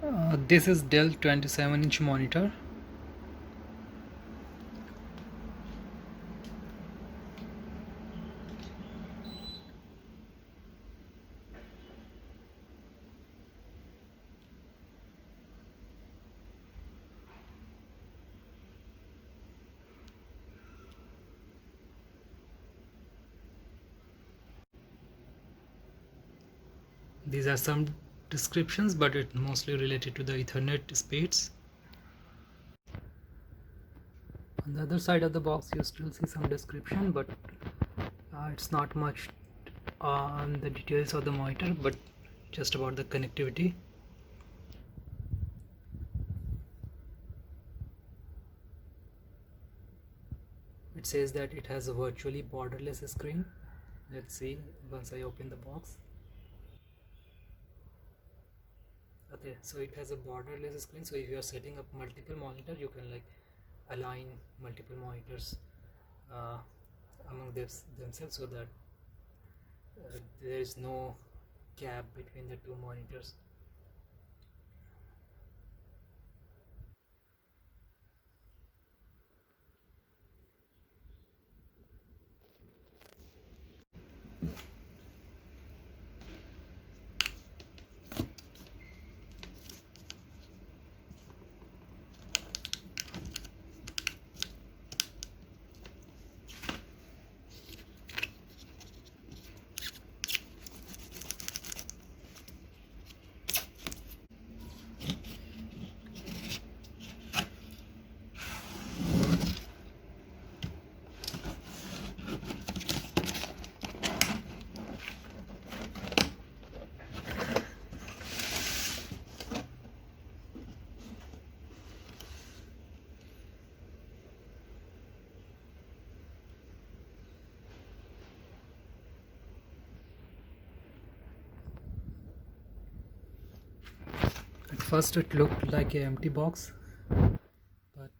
This is Dell 27-inch monitor. These are some descriptions, but it's mostly related to the Ethernet speeds. On the other side of the box you still see some description, but it's not much on the details of the monitor, but just about the connectivity. It says that it has a virtually borderless screen. Let's see once I open the box. Okay, so it has a borderless screen, so if you are setting up multiple monitor, you can like align multiple monitors among themselves, so that there is no gap between the two monitors. At first it looked like an empty box, but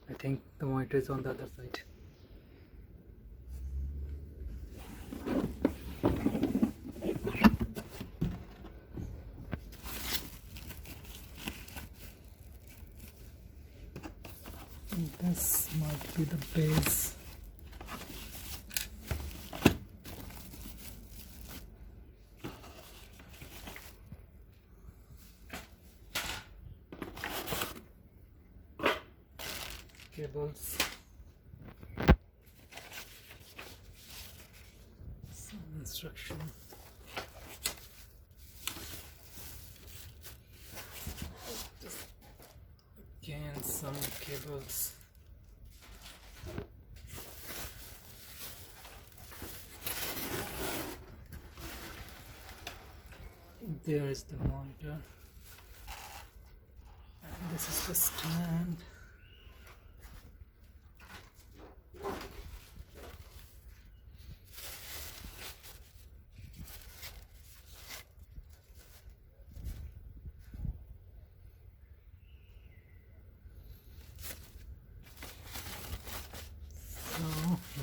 I think the monitor is on the other side. This might be the base. Cables, some instruction, again some cables. There is the monitor, and this is the stand. So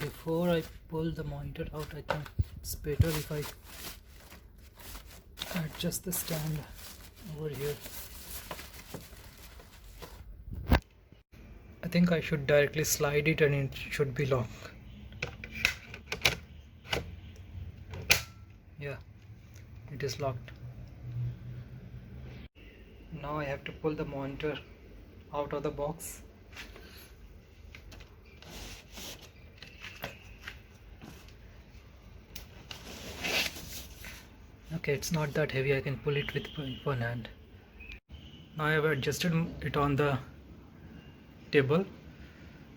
before I pull the monitor out, I think it's better if I adjust the stand over here. I think I should directly slide it and it should be locked. Yeah, it is locked. Now I have to pull the monitor out of the box. Okay, it's not that heavy, I can pull it with one hand. Now I have adjusted it on the table,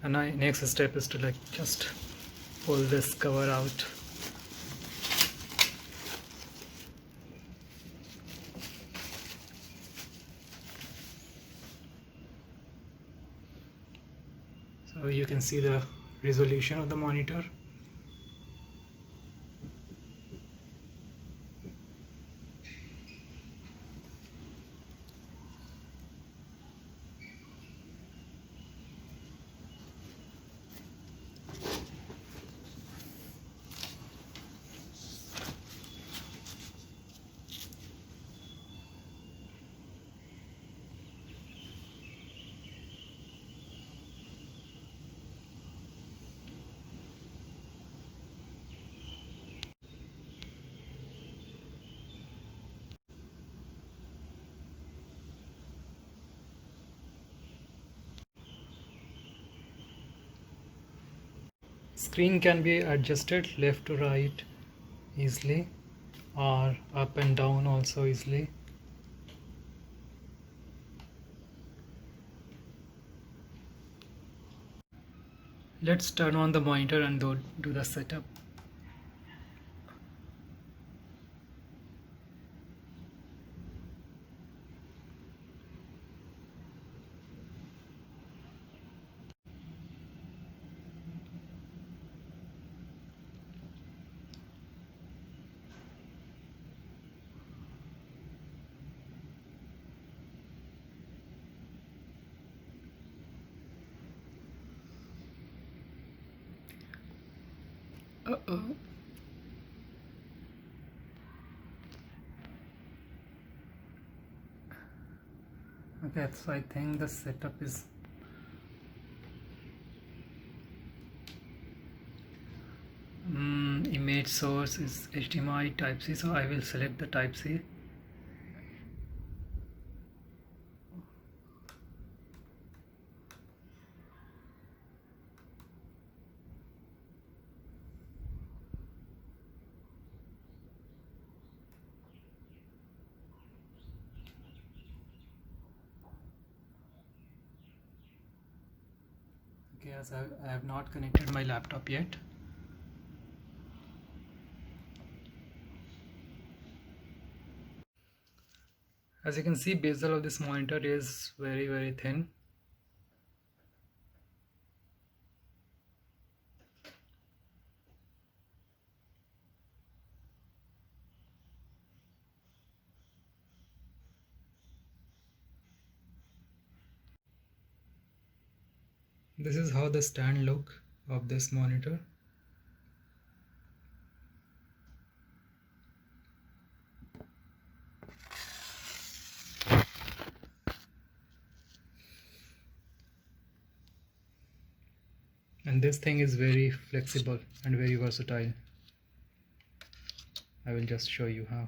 and my next step is to like just pull this cover out. So you can see the resolution of the monitor. Screen can be adjusted left to right easily, or up and down also easily. Let's turn on the monitor and do the setup. Uh-oh. Okay, so I think the setup is image source is HDMI type C, so I will select the type C. Okay, as I have not connected my laptop yet. As you can see, bezel of this monitor is very thin. This is how the stand look of this monitor. And this thing is very flexible and very versatile. I will just show you how.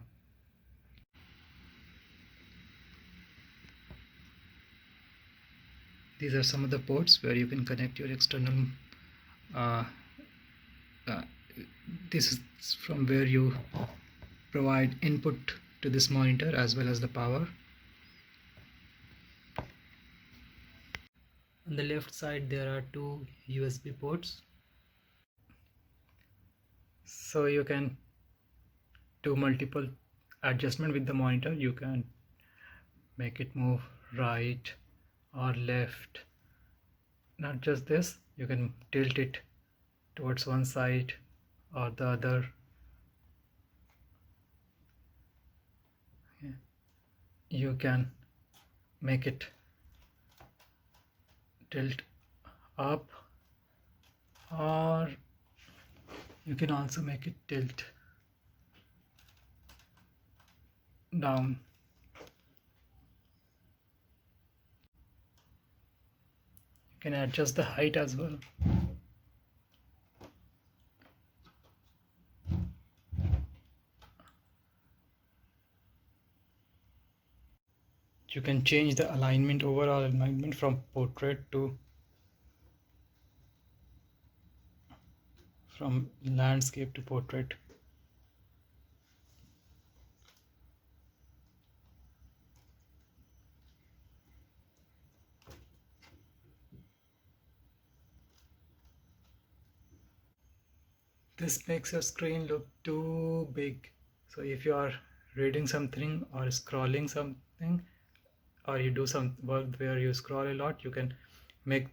These are some of the ports where you can connect your external uh, this is from where you provide input to this monitor as well as the power. On the left side there are two USB ports, so you can do multiple adjustment with the monitor. You can make it move right or left. Not just this, you can tilt it towards one side or the other. You can make it tilt up, or you can also make it tilt down. You can adjust the height as well. You can change the alignment, overall alignment from portrait to from landscape to portrait. This makes your screen look too big. So if you are reading something or scrolling something, or you do some work where you scroll a lot, you can make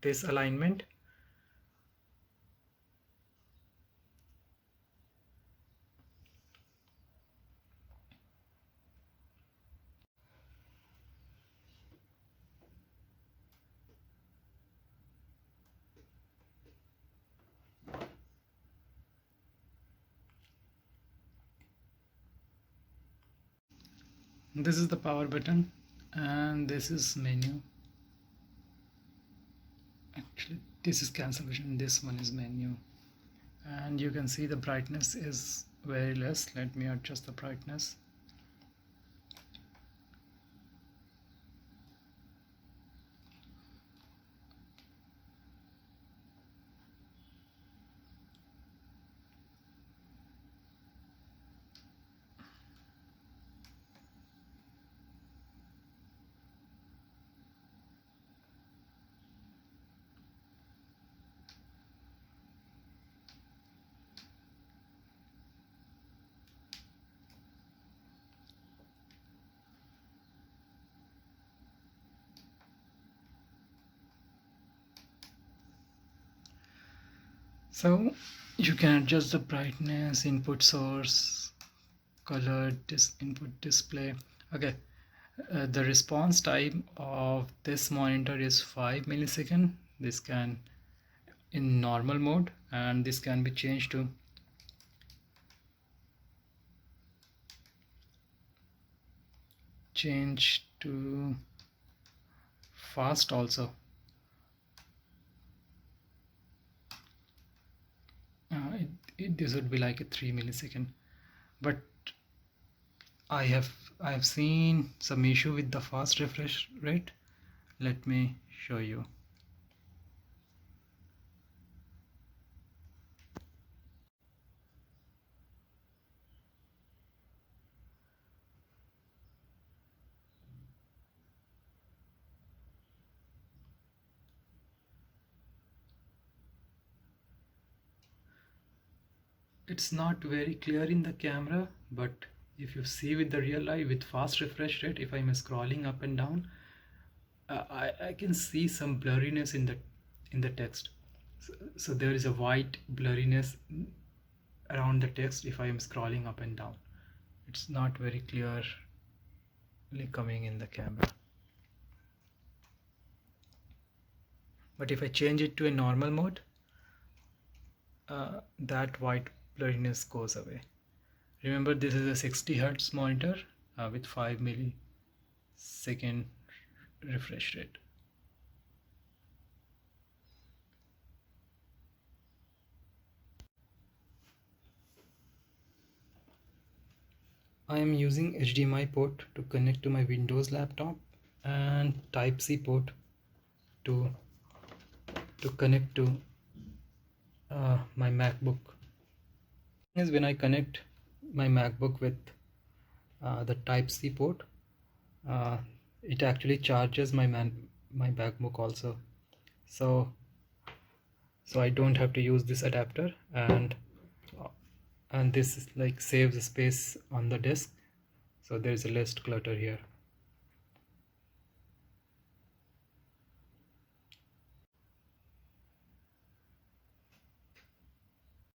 this alignment. This is the power button and this is menu. Actually this is cancel button, this one is menu. And you can see the brightness is very less. Let me adjust the brightness. So you can adjust the brightness, input source, color, input display. Okay, the response time of this monitor is 5 millisecond. This can in normal mode, and this can be changed to fast also. This would be like a 3 millisecond, but I have seen some issue with the fast refresh rate. Let me show you. It's not very clear in the camera, but if you see with the real eye with fast refresh rate, if I'm scrolling up and down, I can see some blurriness in the text. So there is a white blurriness around the text if I am scrolling up and down. It's not very clearly coming in the camera. But if I change it to a normal mode, that white blurriness goes away. Remember, this is a 60 Hz monitor with 5 millisecond refresh rate. I am using HDMI port to connect to my Windows laptop and Type-C port to connect to my MacBook. Is when I connect my MacBook with the Type-C port, it actually charges my MacBook also. So I don't have to use this adapter, and this is like saves space on the disk, so there is a less clutter here.